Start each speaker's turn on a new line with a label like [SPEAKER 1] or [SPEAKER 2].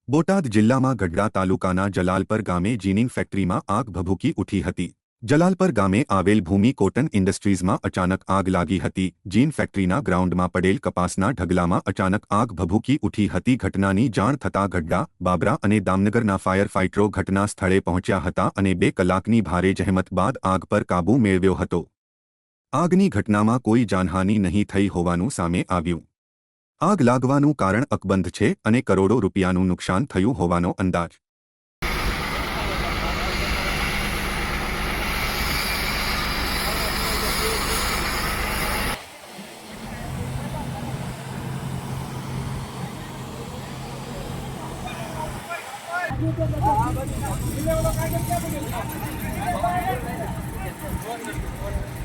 [SPEAKER 1] બોટાદ જિલ્લામાં ગઢડા તાલુકાના જલાલપર ગામે જીનિંગ ફેક્ટરીમાં આગ ભભૂકી ઉઠી હતી। જલાલપર ગામે આવેલ ભૂમિ કોટન ઇન્ડસ્ટ્રીઝમાં અચાનક આગ લાગી હતી। જીન ફેક્ટરીના ગ્રાઉન્ડમાં પડેલ કપાસના ઢગલામાં અચાનક આગ ભભૂકી ઉઠી હતી। ઘટનાની જાણ થતાં ગઢડા, બાબરા અને દામનગરના ફાયર ફાઇટરો ઘટના સ્થળે પહોંચ્યા હતા અને 2 કલાકની ભારે જહેમત બાદ આગ પર કાબૂ મેળવ્યો હતો। આગની ઘટનામાં કોઈ જાનહાનિ નહીં થઈ હોવાનું સામે આવ્યું। આગ લાગવાનું કારણ અકબંધ છે અને કરોડો રૂપિયાનું નુકસાન થયું હોવાનો અંદાજ।
[SPEAKER 2] આ